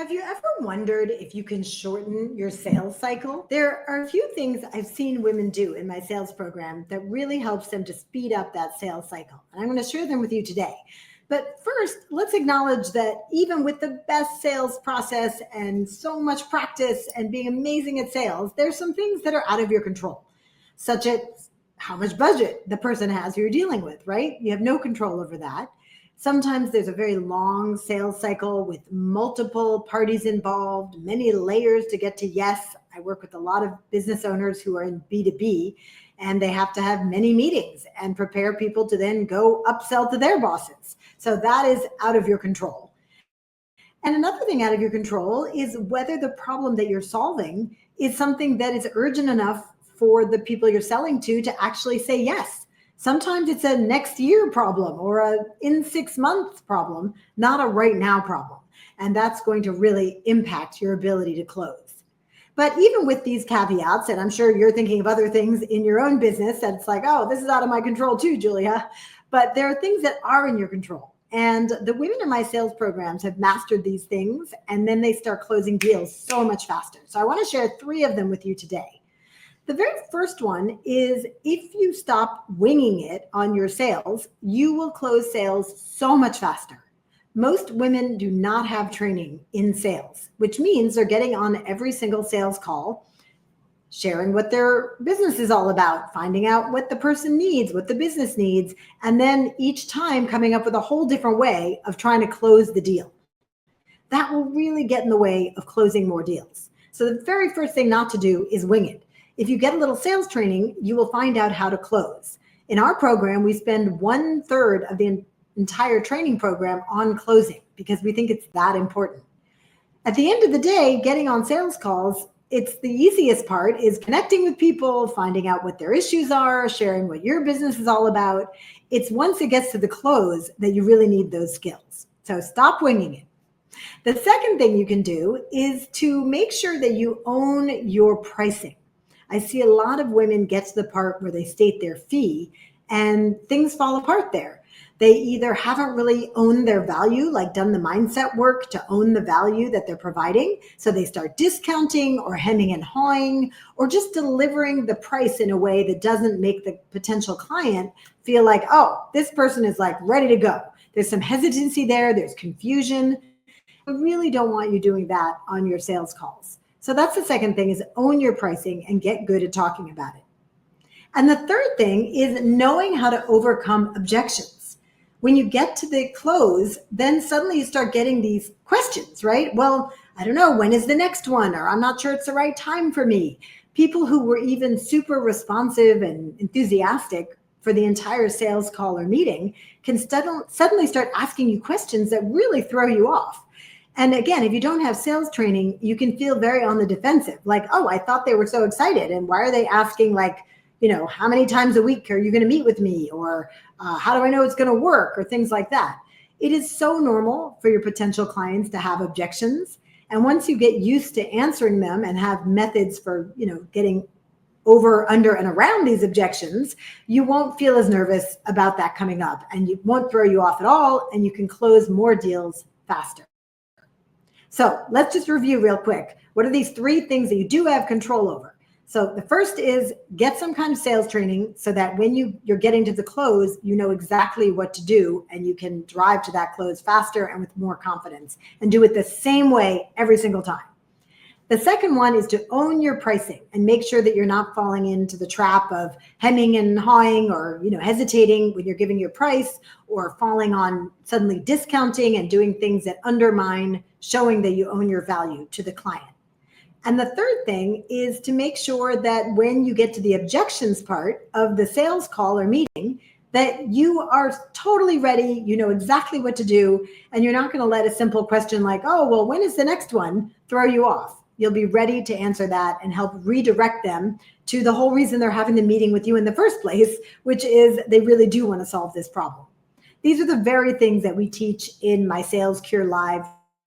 Have you ever wondered if you can shorten your sales cycle? There are a few things I've seen women do in my sales program that really helps them to speed up that sales cycle. And I'm going to share them with you today. But first, let's acknowledge that even with the best sales process and so much practice and being amazing at sales, there's some things that are out of your control, such as how much budget the person has who you're dealing with, right? You have no control over that. Sometimes there's a very long sales cycle with multiple parties involved, many layers to get to yes. I work with a lot of business owners who are in B2B, and they have to have many meetings and prepare people to then go upsell to their bosses. So that is out of your control. And another thing out of your control is whether the problem that you're solving is something that is urgent enough for the people you're selling to actually say yes. Sometimes it's a next year problem or a in 6 months problem, not a right now problem. And that's going to really impact your ability to close. But even with these caveats, and I'm sure you're thinking of other things in your own business that's like, oh, this is out of my control too, Julia. But there are things that are in your control. And the women in my sales programs have mastered these things, and then they start closing deals so much faster. So I want to share 3 of them with you today. The very first one is if you stop winging it on your sales, you will close sales so much faster. Most women do not have training in sales, which means they're getting on every single sales call, sharing what their business is all about, finding out what the person needs, what the business needs, and then each time coming up with a whole different way of trying to close the deal. That will really get in the way of closing more deals. So the very first thing not to do is wing it. If you get a little sales training, you will find out how to close. In our program, we spend 1/3 of the entire training program on closing because we think it's that important. At the end of the day, getting on sales calls, it's the easiest part is connecting with people, finding out what their issues are, sharing what your business is all about. It's once it gets to the close that you really need those skills. So stop winging it. The second thing you can do is to make sure that you own your pricing. I see a lot of women get to the part where they state their fee and things fall apart there. They either haven't really owned their value, like done the mindset work to own the value that they're providing. So they start discounting or hemming and hawing or just delivering the price in a way that doesn't make the potential client feel like, oh, this person is like ready to go. There's some hesitancy there. There's confusion. We really don't want you doing that on your sales calls. So that's the second thing is own your pricing and get good at talking about it. And the third thing is knowing how to overcome objections. When you get to the close, then suddenly you start getting these questions, right? Well, I don't know, when is the next one? Or I'm not sure it's the right time for me. People who were even super responsive and enthusiastic for the entire sales call or meeting can suddenly start asking you questions that really throw you off. And again, if you don't have sales training, you can feel very on the defensive, like, oh, I thought they were so excited. And why are they asking like, how many times a week are you going to meet with me? Or how do I know it's going to work? Or things like that. It is so normal for your potential clients to have objections. And once you get used to answering them and have methods for, getting over, under, and around these objections, you won't feel as nervous about that coming up and you won't throw you off at all. And you can close more deals faster. So let's just review real quick. What are these 3 things that you do have control over? So the first is get some kind of sales training so that when you're getting to the close, you know exactly what to do and you can drive to that close faster and with more confidence and do it the same way every single time. The second one is to own your pricing and make sure that you're not falling into the trap of hemming and hawing or hesitating when you're giving your price or falling on suddenly discounting and doing things that undermine showing that you own your value to the client. And the third thing is to make sure that when you get to the objections part of the sales call or meeting, that you are totally ready, you know exactly what to do, and you're not going to let a simple question like, oh, well, when is the next one, throw you off. You'll be ready to answer that and help redirect them to the whole reason they're having the meeting with you in the first place, which is they really do want to solve this problem. These are the very things that we teach in my Sales Cure Live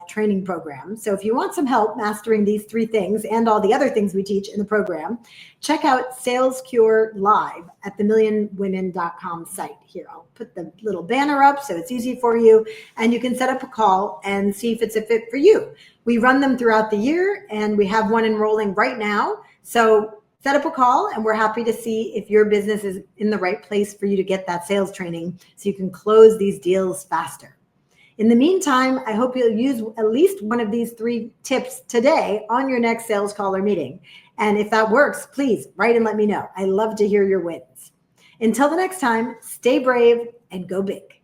training program. So if you want some help mastering these 3 things and all the other things we teach in the program, check out Sales Cure Live at themillionwomen.com site. Here, I'll put the little banner up so it's easy for you, and you can set up a call and see if it's a fit for you. We run them throughout the year, and we have one enrolling right now. So set up a call, and we're happy to see if your business is in the right place for you to get that sales training so you can close these deals faster. In the meantime, I hope you'll use at least one of these 3 tips today on your next sales call or meeting. And if that works, please write and let me know. I love to hear your wins. Until the next time, stay brave and go big.